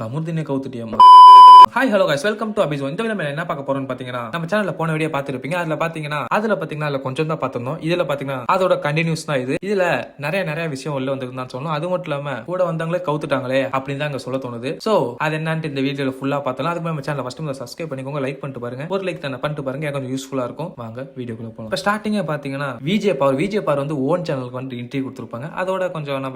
கமுர்தினே கவுத்துட்டியம்மா. Hi hello guys, welcome to அபிசோ. இந்த வீடியோ என்ன பார்க்க போறோம்னு பாத்தீங்கன்னா, நம்ம சேனல்ல போன வீடியோ பார்த்திருப்பீங்க. அதுல பாத்தீங்கன்னா கொஞ்சம் தான் பார்த்திருந்தோம். இதுல பாத்தீங்கன்னா அதோட கண்டினியூஸ் தான் இது. இதுல நிறைய விஷயம் உள்ள வந்திருந்தான்னு சொல்லணும். அது மட்டும் இல்லாம கூட வந்தவங்களே கவுத்துட்டாங்களே அப்படின்னு தான் அங்க சொல்ல தோணுது. சோ அது என்னன்னு இந்த வீடியோல ஃபுல்லா பார்த்தலாம். அதுக்கு நம்ம சேனல் ஃபர்ஸ்ட் சப்ஸ்கிரைப் பண்ணிக்கோங்க, லைக் பண்ணிட்டு பாருங்க. ஒரு லைக் தானே பண்ணிட்டு பாருங்க, கொஞ்சம் யூஸ்ஃபுல்லா இருக்கும். வாங்க வீடியோக்குள்ள போலாம். இப்ப ஸ்டார்டிங்கே பாத்தீங்கன்னா விஜே பவர் வந்து ஓன் சேனலுக்கு வந்து இன்டர்வியூ கொடுத்துருப்பாங்க. அதோட கொஞ்சம்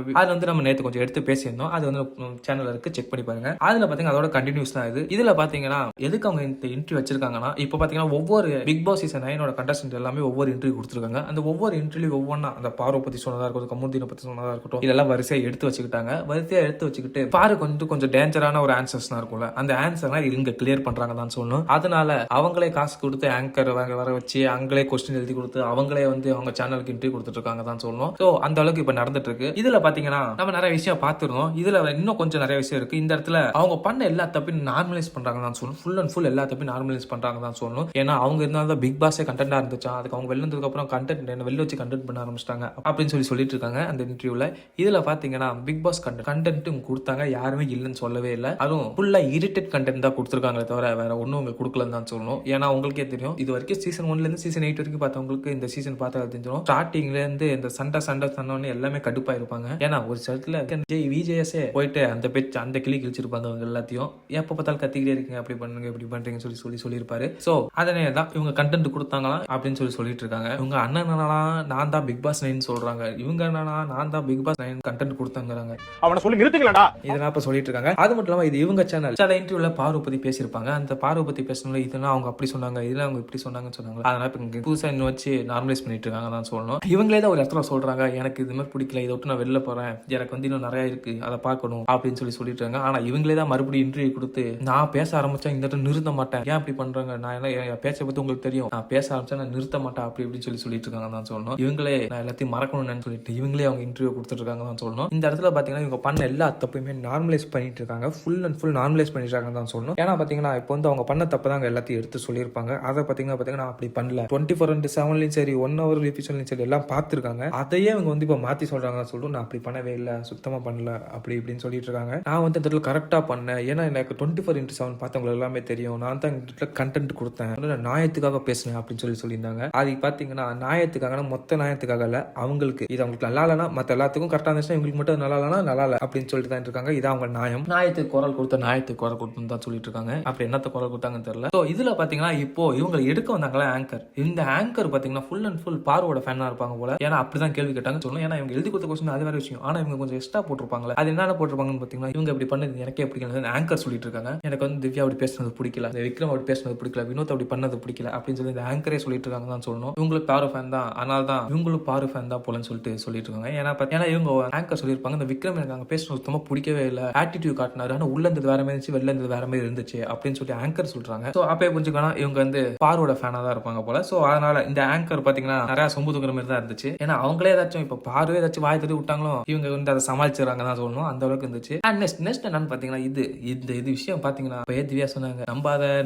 நம்ம நேத்து கொஞ்சம் எடுத்து பேசியிருந்தோம். அது வந்து சேனல்ல இருக்கு, செக் பண்ணி பாருங்க. அதுல பாத்தீங்கன்னா அதோட கண்டினியூஸ் தான் இது. இதுல பாத்தீங்கன்னா எதுக்கு அவங்க இந்த இன்டர்வியூ வச்சிருக்காங்கன்னா, இப்போ பாத்தீங்கன்னா ஒவ்வொரு பிக் பாஸ் சீசன் 9 கண்டஸ்டன்ட் எல்லாமே ஒவ்வொரு இன்டர்வியூ கொடுத்துருக்காங்க. அந்த ஒவ்வொரு இன்டர்வியூ ஒவ்வொன்றா அந்த பாரு பத்தி சொன்னதா இருக்கட்டும், கமுர்தீனை பத்தி சொன்னதா இருக்கட்டும், இதெல்லாம் வரிசையா எடுத்து வச்சுக்கிட்டு பாரு கொஞ்சம் டேஞ்சரான ஒரு ஆன்சர்ஸ் இருக்கும்ல, அந்த ஆன்சர்லாம் இங்க கிளியர் பண்றாங்க தான் சொல்லணும். அதனால அவங்களே காசு கொடுத்து ஆங்கர் வர வச்சு அவங்களே கொஸ்டின் எழுதி கொடுத்து அவங்களே வந்து அவங்க சேனலுக்கு இன்டர்வியூ கொடுத்துட்டு இருக்காங்க தான் சொல்லணும். சோ அந்த அளவுக்கு இப்ப நடந்துட்டு இருக்கு. இதுல பாத்தீங்கன்னா நம்ம நிறைய விஷயம் பார்த்துருந்தோம். இதுல இன்னும் கொஞ்சம் நிறைய விஷயம் இருக்கு. இந்த இடத்துல அவங்க பண்ண எல்லா தப்பையும் நார்மலைஸ் பண்றாங்க தான் சொல்லணும். ஃபுல் அண்ட் ஃபுல் எல்லா தப்பையும் நார்மலைஸ் பண்றாங்க தான் சொல்லணும். ஏன்னா அவங்க இருந்தாலும் பிக் பாஸே கண்டென்ட்டா இருந்துச்சா, அதுக்கு அவங்க வெளில அப்புறம் கண்டென்ட் வெளில வச்சு கண்டென்ட் பண்ண ஆரம்பிச்சிட்டாங்க அப்படின்னு சொல்லிட்டு இருக்காங்க அந்த இன்டர்வியூல. இதுல பாத்தீங்கன்னா பிக் பாஸ் கண்டென்ட்டும் கொடுத்தாங்க, யாருமே இல்லைன்னு சொல்லவே இல்லை. அதுவும் ஃபுல்லா இரிட்டேட் கண்டென்ட் தான் கொடுத்துருக்காங்களே தவிர வேற ஒன்னும் உங்களுக்கு கொடுக்கலன்னு தான் சொல்லணும். ஏன்னா உங்களுக்கே தெரியும், இது வரைக்கும் சீசன் 1ல இருந்து சீசன் 8 வரைக்கும் பார்த்தவங்களுக்கு இந்த சீசன் பார்த்தா தெரிஞ்சிடும். ஸ்டார்டிங்ல இருந்து இந்த சண்டை சொன்னோன்னு எல்லாமே கடுப்பா இருப்பாங்க. ஏன்னா ஒரு இடத்துல விஜேஎஸ்ஏ போயிட்டு அந்த கிளி கிழிச்சிருப்பாங்க அவங்க எல்லாத்தையும். எப்ப பார்த்தாலும் கத்திக்கிட்டே இருக்கீங்க, அப்படி பண்ணுங்க இப்படி பண்றீங்கன்னு சொல்லியிருப்பாரு. சோ அதனே தான் இவங்க கண்டென்ட் கொடுத்தாங்களா அப்படின்னு சொல்லிட்டு இருக்காங்க. இவங்க அண்ணனாலாம் நான் தான் பிக் பாஸ் 9 சொல்றாங்க, இவங்க என்னன்னா நான் தான் பிக் பாஸ் 9 கண்டென்ட் கொடுத்தாங்கிறாங்க. அவனை சொல்லி நிறுத்துங்களா இதெல்லாம் இப்ப சொல்லிட்டு இருக்காங்க. அது மட்டும் இல்லாம இது இவங்க சேனல் சில இன்டர்வியூல பாரு பத்தி பேசியிருப்பாங்க. அந்த பாரு பத்தி பேசணும், இதெல்லாம் அவங்க அப்படி சொன்னாங்க, இதெல்லாம் அவங்க இப்படி சொன்னாங்கன்னு சொன்னாங்க. அதனால இப்ப புதுசா இன்னும் வச்சு நார்மலைஸ் பண்ணிட்டு இருக்காங்க தான் சொல்லணும். இவங்களே தான் ஒரு இடத்துல சொல்றாங்க, எனக்கு இது மாதிரி பிடிக்கல, இதை விட்டு நான் வெளில போறேன், எனக்கு வந்து இன்னும் நிறைய இருக்கு அதை பார்க்கணும் அப்படின்னு சொல்லிட்டு இருக்காங்க. ஆனா இவங்களே தான் மறுபடியும் இன்டர்வியூ கொடுத்து நான் பேச ஆரம்பிச்சா இந்த இடத்துல நிறுத்த மாட்டேன், ஏன் அப்படி பண்றாங்க, நான் என் பேச்சை பத்தி உங்களுக்கு தெரியும், நான் பேச ஆரம்பிச்சா நான் நிறுத்த மாட்டேன் அப்படி இப்படின்னு சொல்லிட்டு இருக்காங்க தான் சொல்லணும். இவங்களே நான் எல்லாத்தையும் மறக்கணும்னு சொல்லிட்டு இவங்களே அவங்க இன்டர்வியூ கொடுத்துட்டு இருக்காங்க தான் சொல்லணும். இந்த இடத்துல பாத்தீங்கன்னா இவங்க பண்ண எல்லா தப்பையுமே நார்மலைஸ் பண்ணிட்டு இருக்காங்க, ஃபுல் அண்ட் ஃபுல் நார்மலைஸ் பண்ணிட்டு தான் சொல்லணும். ஏன்னா பாத்தீங்கன்னா இப்போ வந்து அவங்க பண்ண தப்பு தான் எல்லாத்தையும் எடுத்து சொல்லியிருப்பாங்க. அதை பாத்தீங்கன்னா அப்படி பண்ணல, 24/7 சரி 1 hour எபிசோட்லயும் சரி எல்லாம் பார்த்துருக்காங்க. அதையே அவங்க வந்து இப்போ மாத்தி சொல்றாங்க சொல்லிட்டு நான் அப்படி பண்ணவே இல்லை, சுத்தமா பண்ணல அப்படி இப்படின்னு சொல்லிட்டு இருக்காங்க. நான் வந்து இந்த இடத்துல கரெக்டா பண்ணேன், ஏன்னா எனக்கு 24/7 பார்த்தவங்களுக்கு எல்லாமே தெரியும், நான் தான் இந்த கண்டென்ட் கொடுத்தேன், நியாயத்துக்காக பேசுனேன் அப்படின்னு சொல்லியிருந்தாங்க. அது பாத்தீங்கன்னா நியாயத்துக்காக மொத்த நியாயத்துக்காக இல்ல, அவங்களுக்கு இது அவங்களுக்கு நல்லா இல்லைன்னா மற்ற எல்லாத்துக்கும் கரெக்டா இருந்துச்சுன்னா இவங்களுக்கு மட்டும் நல்லா இல்லைன்னா நல்லா இல்லை அப்படின்னு சொல்லிட்டு தான் இருக்காங்க. இது அவங்க நியாயத்துக்கு குரல் கொடுத்துன்னு தான் சொல்லிட்டு இருக்காங்க. அப்படி என்னத்த குரல் கொடுத்தாங்கன்னு தெரியல. ஸோ இதுல பாத்தீங்கன்னா இப்போ இவங்க எடுக்க வந்தாங்களா ஆங்கர், இந்த ஆங்கர் பாத்தீங்கன்னா ஃபுல் அண்ட் ஃபுல் பார்வோட ஃபேனா இருப்பாங்க போல. ஏன்னா அப்படிதான் கேள்வி கேட்டாங்க சொல்லணும். ஏன்னா இவங்க எழுதி கொடுத்த கொஸ்டின் அது வேற விஷயம், ஆனா இவங்க கொஞ்சம் எக்ஸ்ட்ரா போட்டிருப்பாங்க. அது என்ன போட்டிருப்பாங்கன்னு பாத்தீங்கன்னா, இவங்க இப்படி பண்ணது எனக்கே பிடிக்கல, ஆங்கர் சொல்லிட்டு இருக்காங்க, எனக்கு வந்து திவ்யா அப்படி பேசுனது பிடிக்கல, விக்ரம் அப்படி பேசுனது பிடிக்கல, வினோத் அப்படி பண்ணது பிடிக்கல அப்படின்னு சொல்லி இந்த ஆங்கரே சொல்லிட்டு இருக்காங்க தான் சொல்லணும். இவங்களுக்கு பாரு ஃபேன் தான், அதனால தான் இவங்களும் பாரு ஃபேன் தான் போலன்னு சொல்லிட்டு இருக்காங்க. ஏன்னா இவங்க ஆங்கர் சொல்லியிருப்பாங்க, இந்த விக்ரம் எனக்கு அங்க பேசுறது சுத்தமா பிடிக்கவே இல்லை, ஆட்டிடியூட் காட்டினாரு, ஆனா உள்ள இருந்தது வேற மாதிரி இருந்துச்சு, வெளில இருந்தது வேற மாதிரி இருந்துச்சு அப்படின்னு சொல்லி ஆங்கர் சொல்றாங்க. சோ அப்பயே புரிஞ்சுக்கணும் இவங்க வந்து பாரோட ஃபேனா தான் இருப்பாங்க போல. சோ அதனால இந்த ஆங்கர் பாத்தீங்கன்னா நிறைய சொம்பு தூக்குற மாதிரி தான் இருந்துச்சு. ஏன்னா அவங்களே ஏதாச்சும் இப்ப பார்வை ஏதாச்சும் வாய் தட்டி விட்டாங்களோ இவங்க வந்து அதை சமாளிச்சுறாங்க தான் சொல்லணும், அந்த அளவுக்கு இருந்துச்சு. நெக்ஸ்ட் என்னன்னு பாத்தீங்கன்னா இது விஷயம் பாத்தீங்கன்னா திவ்யா சொன்னாங்க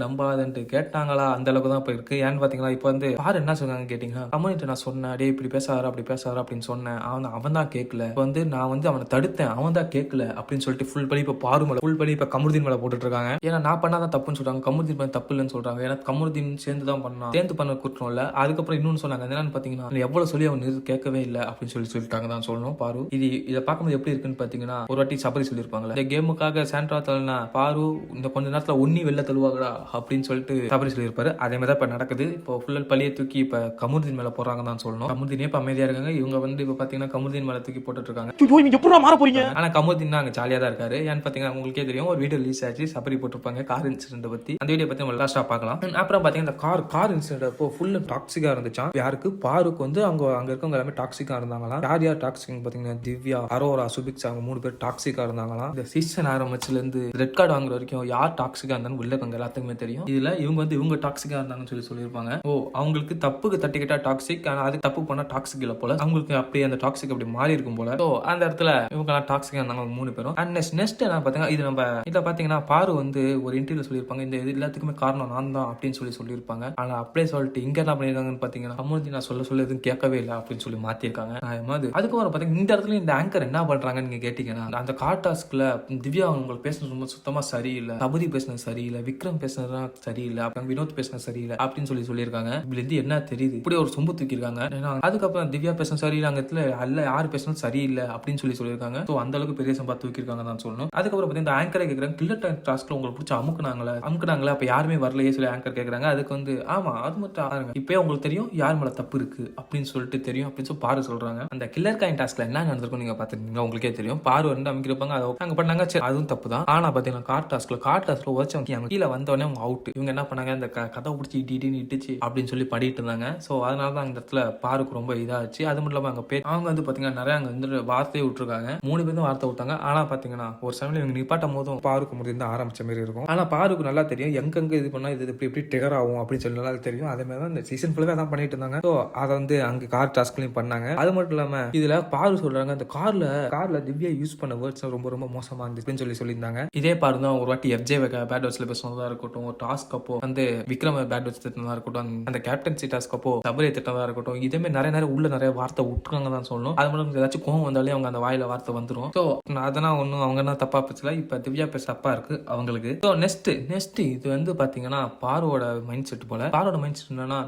நம்பாதன்ட்டு கேட்டாங்களா, அந்த அளவுக்கு தான் இப்ப இருக்கு. ஏன்னு பாத்தீங்கன்னா இப்ப வந்து பாரு என்ன சொன்னாங்க கேட்டீங்கன்னா, கம்யூனிட்டி நான் சொன்னேன் டே இப்படி பேசாரு அப்படி பேசாரு அப்படின்னு சொன்னேன், அவன் தான் கேட்கல, இப்ப வந்து நான் வந்து அவனை தடுத்தேன், அவன் தான் கேட்கல அப்படின்னு சொல்லிட்டு ஃபுல் பலி இப்ப பாரு மேல ஃபுல் பலி இப்ப கமருதீன் மேல போட்டுட்டு இருக்காங்க. ஏன்னா நான் பண்ணாதான் தப்புன்னு சொல்றாங்க, கமருதீன் பண்ண தப்பு இல்லைன்னு சொல்றாங்க. ஏன்னா கமருதீன் சேர்ந்து பண்ண குற்றம் இல்ல. அதுக்கப்புறம் இன்னொன்னு சொன்னாங்க, என்னன்னு பாத்தீங்கன்னா எவ்வளவு சொல்லி அவன் கேட்கவே இல்லை அப்படின்னு சொல்லிட்டாங்க தான் சொல்லணும். பாரு இதை பார்க்கும்போது எப்படி இருக்குன்னு பாத்தீங்கன்னா, ஒரு வாட்டி சபரி சொல்லியிருப்பாங்க, இந்த கேமுக்காக சாண்ட்ரா தள்ளினா பாரு இந்த கொஞ்ச நேரத்துல ஒன்னி வெளில தள்ளுவாங்கடா அப்படின்னு சொல்லிட்டு சபரி சொல்லியிருப்பாரு. அதே மாதிரி தான் இப்ப நடக்குது. இப்போ ஃபுல் பழியை தூக்கி இப்ப கமருதீன் மேல போறாங்க தான் சொல்லணும். கமருதீனே இப்ப அமைதியா இருக்காங்க. இவங்க வந்து இப்ப பாத்தீங்கன்னா கமருதீன் மேல தூக்கி போட்டுட்டு இருக்காங்க. ஆனா கமருதீன் அங்க ஜாலியா தான் இருக்காரு. ஏன்னு பாத்தீங்கன்னா உங்களுக்கே தெரியும், ஒரு வீடியோ ரிலீஸ் ஆச்சு, சபரி போட்டிருப்பாங்க கார் இன்சிடென்ட் பத்தி. அந்த வீடியோ பத்தி நம்ம லாஸ்டா பார்க்கலாம். அப்புறம் பாத்தீங்கன்னா கார் இன்சிடென்ட் அப்போ ஃபுல் டாக்ஸிக்கா இருந்துச்சான். யாருக்கு பாருக்கு வந்து அங்க இருக்கவங்க எல்லாமே டாக்ஸிக்கா இருந்தாங்களாம். யார் டாக்ஸிக் பாத்தீங்கன்னா திவ்யா, அரோரா, சுபிக்ஷா, அவங்க 3 பேர் டாக்ஸிக்கா இருந்தாங்களாம். இந்த சீசன் ஆரம்பிச்சுல இருந்து ரெட் கார்டு வாங்குற வரைக்கும் யார் டாக்ஸிக்கா இருந்தாலும் உள்ள இருக்கவங்க எல்லாத்துக்குமே தெரியும். இதுல இவங்க வந்து இவங்க டாக்ஸிக்கா இருந்தாங்கன்னு சொல்லியிருப்பாங்க. அவங்களுக்கு தப்புக்கு தட்டிக்கிட்டா டாக்ஸிக், ஆனா அது தப்பு பண்ணா டாக்ஸிக் இல்ல போல, அவங்களுக்கு அப்படி அந்த டாக்ஸிக் அப்படி மாறி இருக்கும் போல. அந்த இடத்துல இவங்க எல்லாம் டாக்ஸிக்கா இருந்தாங்க 3 பேரும். அண்ட் நெக்ஸ்ட் என்ன பாத்தீங்கன்னா, இது நம்ம இதை பாத்தீங்கன்னா பாரு வந்து ஒரு இன்டர்வியூல சொல்லியிருப்பாங்க, இந்த இது எல்லாத்துக்குமே காரணம் நான் தான் அப்படின்னு சொல்லியிருப்பாங்க. ஆனா அப்படியே சொல்லிட்டு இங்க என்ன பண்ணிருக்காங்கன்னு பாத்தீங்கன்னா, கமருதீன் நான் சொல்ல எதுவும் கேட்கவே இல்லை அப்படின்னு சொல்லி மாத்திருக்காங்க. அதுக்கப்புறம் பாத்தீங்கன்னா இந்த இடத்துல இந்த ஆங்கர் என்ன பண்றாங்கன்னு நீங்க கேட்டீங்கன்னா, அந்த கார் டாஸ்க்ல திவ்யா உங்களுக்கு பேசுறது ரொம்ப சுத்தமா சரியில்லை, தபதி பேசுனது சரியில்லை, விக்ரம் பேசுனது சரியில்லை, வினோத் பேசுனது சரியில்லை அப்படின்னு சொல்லியிருக்காங்க. இதுல இருந்து என்ன தெரியுது, இப்படி ஒரு சொம்பு தூக்கிருக்காங்க. அதுக்கப்புறம் திவ்யா பேசுனது சரியில்லை, அல்ல யார் பேசுனது சரியில்லை அப்படின்னு சொல்லியிருக்காங்க. அந்த அளவுக்கு பெரிய சம்பா தூக்கிருக்காங்க தான் சொல்லணும். அதுக்கப்புறம் பாத்தீங்கன்னா ஆங்கரை கேட்கறாங்க, கில்லர் டாஸ்க்ல உங்களுக்கு பிடிச்ச அமுக்குனாங்களே அப்ப யாருமே வரலையே சொல்லி ஆங்கர் கேட்கறாங்க. அதுக்கு வந்து ஆமா அது மட்டும் ஆருங்க, இப்பயே உங்களுக்கு தெரியும் யார் மேல தப்பு இருக்கு அப்படின்னு சொல்லிட்டு தெரியும் அப்படின்னு சொல்லி பாரு சொல்றாங்க. அந்த கில்லர் காயின் டாஸ்க்ல என்ன நடந்திருக்கும் நீங்க பாத்துருக்கீங்க, உங்களுக்கே தெரியும். பாரு வந்து அமைக்கிறப்பாங்க, அதை பண்ணாங்க, சரி அதுவும் தப்பு தான். ஆனா பாத்தீங்கன்னா கார் டாஸ்க்ல உதச்சவங்க கீழே வந்தோடனே அவங்க அவுட். இவங்க என்ன பண்ணாங்க, அந்த கதை பிடிச்சி இட்டுச்சு அப்படின்னு சொல்லி படிட்டு இருந்தாங்க. சோ அதனாலதான் அந்த இடத்துல பாருக்கு ரொம்ப இதாச்சு. அது மட்டும் இல்லாம அவங்க வந்து பாத்தீங்கன்னா நிறைய அங்க வந்து வார்த்தையை விட்டுருக்காங்க. 3 பேரும் வார்த்தை விட்டாங்க. ஆனா பாத்தீங்கன்னா ஒரு சமயம் இவங்க நிப்பாட்டும் போதும் பாருக்கு முடிந்து ஆரம்பிச்ச மாதிரி இருக்கும். ஆனா பாருக்கு நல்லா தெரியும் எங்க இது பண்ணா இது இப்படி டெகர் ஆகும் அப்படின்னு சொல்லி நல்லா தெரியும். அதே மாதிரி தான் இந்த சீசன் ஃபுல்லாவே தான் பண்ணிட்டு இருந்தாங்க. ஸோ அதை வந்து அங்க கார் டாஸ்க்லையும் பண்ணாங்க. அது மட்டும் இல்லாம இதுல பாரு சொல்றாங்க, அந்த கார்ல திவ்யா யூஸ் பண்ண வேர்ட்ஸ் ரொம்ப மோசமா இருந்துச்சுன்னு சொல்லியிருந்தாங்க. இதே பாரு தான் ஒரு வாட்டி FJ பேட் வேர்ட்ஸ்ல பேசுனதா இருக்கட்டும், ஒரு டாஸ்க் அப்போ வந்து விக்ரம் பேட் வேர்ட்ஸ் திட்டினதா இருக்கட்டும், அந்த கேப்டன்சி டாஸ்க் அப்போ சபரியை திட்டதா இருக்கட்டும், இதே மாதிரி நிறைய வார்த்தை விட்டுருக்காங்க தான் சொல்லணும். அது மட்டும் ஏதாச்சும் கோவம் வந்தாலே அவங்க அந்த வாயில வார்த்தை வந்துடும். ஸோ அதெல்லாம் ஒன்றும் அவங்க என்ன தப்பா பேசல. இப்ப திவ்யா பேச தப்பா இருக்கு அவங்களுக்கு. ஸோ நெக்ஸ்ட் இது வந்து பாத்தீங்கன்னா பாரோட மைண்ட் செட் போல. பாரோட மைண்ட் செட் என்னன்னா,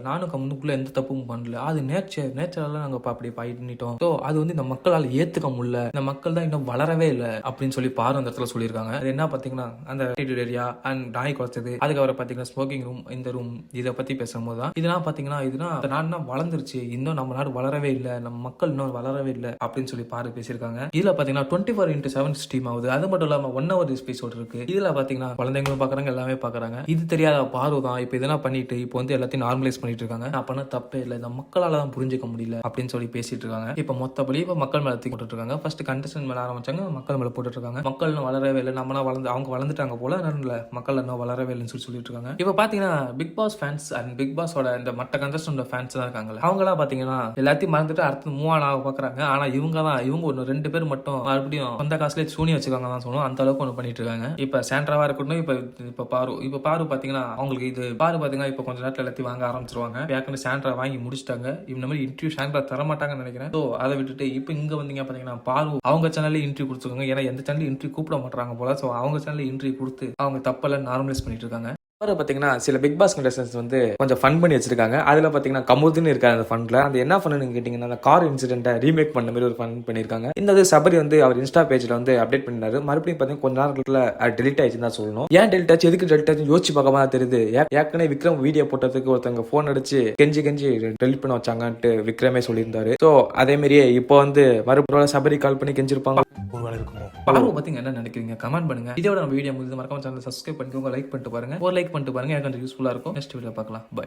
நானும் கம்முக்குள்ள எந்த தப்பும் பண்ணல, அது நேச்சரால நாங்க அப்படி பண்ணிட்டோம். ஸோ அது வந்து இந்த மக்களால் ஏத்துக்க முடியல, இந்த மக்கள் தான் இன்னும் வளரவே இல்லை அப்படின்னு சொல்லி பாரு அந்த இடத்துல சொல்லியிருக்காங்க. அது என்ன பாத்தீங்கன்னா அந்த ஏரியா அண்ட் நாய் குறைச்சது, அதுக்கப்புறம் பாத்தீங்கன்னா ஸ்மோக்கிங் ரூம், இந்த ரூம் இதை பத்தி பேசும்போது தான் இதெல்லாம் பாத்தீங்கன்னா இந்த நாடு வளர்ந்துருச்சு, இன்னும் நம்ம நாடு வளரவே இல்லை, நம்ம மக்கள் இன்னும் வளரவே இல்லை அப்படின்னு சொல்லி பாரு பேசியிருக்காங்க. இதுல பாத்தீங்கன்னா 24x7 ஸ்ட்ரீம் ஆகுது. அது மட்டும் இல்லாம 1 hour எபிசோட் இருக்கு. இதுல பாத்தீங்கன்னா குழந்தைங்களும் பாக்குறாங்க, எல்லாமே பாக்குறாங்க. இது தெரியாத பாரு தான் இப்ப இதெல்லாம் பண்ணிட்டு இப்போ வந்து எல்லாத்தையும் நார்மலைஸ் பண்ணிட்டு இருக்காங்க. அப்பனா தப்பே இல்லை, இந்த மக்களால தான் புரிஞ்சுக்க முடியல அப்படின்னு சொல்லி பேசிட்டு இருக்காங்க. இப்ப மொத்தப்படி இப்ப மக்கள் மேல தூக்கி போட்டுட்டு இருக்காங்க. ஃபர்ஸ்ட் கண்டஸ்டன்ட் மேல ஆரம்பிச்சாங்க, மக்கள் மேல போட்டுட்டு இருக்காங்க. மக்கள் இன்னும் வளரவே இல்லை, நம்ம அவங்க வளர்ந்துட்டாங்க போல, மக்கள் இன்னும் வளரவே இல்லைன்னு சொல்லிட்டு இருக்காங்க. இப்ப பாத்தீங்கன்னா Bigg Boss fans and Bigg பாஸோட இந்த மற்ற கண்டஸ்டன்ட் ஃபேன்ஸ் தான் இருக்காங்க. அவங்க எல்லாம் பாத்தீங்கன்னா எல்லாத்தையும் மறந்துட்டு அடுத்து மூவ் ஆன் பாக்குறாங்க. ஆனா இவங்க ஒன்னு 2 பேர் மட்டும் மறுபடியும் சொந்த காசுலேயே சூனி வச்சுக்காங்க தான் சொல்லுவோம். அந்த அளவுக்கு ஒன்று பண்ணிட்டு இருக்காங்க. இப்ப சாண்ட்ராவா இருக்கட்டும், இப்ப பாரு பாத்தீங்கன்னா அவங்களுக்கு இது பாரு பாத்தீங்கன்னா இப்ப கொஞ்ச நேரத்துல எல்லாத்தையும் வாங்க ஆரம்பிச்சிருவாங்க. ஏற்கனவே சாண்ட்ரா வாங்கி முடிச்சிட்டாங்க. இந்த மாதிரி இன்டர்வியூ சாண்ட்ரா தர மாட்டாங்கன்னு நினைக்கிறேன். ஸோ அதை விட்டுட்டு இப்ப இங்க வந்தீங்க பாத்தீங்கன்னா பாரு அவங்க சேனல்ல இன்டர்வியூ கொடுத்துருக்காங்க. ஏன்னா எந்த சேனல் இன்டர்வியூ கூப்பிட மாட்டாங்க போல. ஸோ அவங்க சேனல்ல இன்டர்வியூ கொடுத்து அவங்க தப்பெல்லாம் நார்மலைஸ் பண்ணிட்டு இருக்காங்க. பாத்தீங்கன்னா சில பிக் பாஸ் கண்டஸ்டன்ஸ் வந்து கொஞ்சம் ஃபன் பண்ணி வச்சிருக்காங்க. அதுல பாத்தீங்கன்னா கமுதுன்னு இருக்காரு அந்த ஃபன்ல. அந்த என்ன ஃபன்னு கேட்டீங்கன்னா, அந்த கார் இன்சிடென்ட்டை ரீமேக் பண்ண மாதிரி ஒரு ஃபன் பண்ணிருக்காங்க. இந்த சபரி வந்து அவர் இன்ஸ்டா பேஜ்ல வந்து அப்டேட் பண்ணினாரு. மறுபடியும் பாத்தீங்கன்னா கொஞ்ச நேரத்துல டெலிட் ஆயிடுச்சுன்னு தான் சொல்லணும். ஏன் டெலிட் ஆச்சு, எதுக்கு டெலிட் ஆச்சு யோசிச்சு பார்க்காம தான் தெரியுது. ஏற்கனவே விக்ரம் வீடியோ போட்டதுக்கு ஒருத்தவங்க போன் அடிச்சு கெஞ்சி டெலிட் பண்ண வச்சாங்கன்ட்டு விக்ரமே சொல்லியிருந்தாரு. ஸோ அதே மாதிரியே இப்போ வந்து மறுபடியும் சபரி கால் பண்ணி கெஞ்சிருப்பாங்க. பாருங்க பாத்தீங்க என்ன நினைக்கிறீங்க கமெண்ட் பண்ணுங்க. இதோட நம்ம வீடியோ முடிஞ்சது மறக்காம சேனல் சப்ஸ்கிரைப் பண்ணிக்கோங்க, லைக் பண்ணிட்டு பாருங்க. ஒரு லைக் பண்ணிட்டு பாருங்க, எனக்கு கொஞ்சம் யூஸ்ஃபுல்லா இருக்கும். நெக்ஸ்ட் வீடியோ பார்க்கலாம். பை.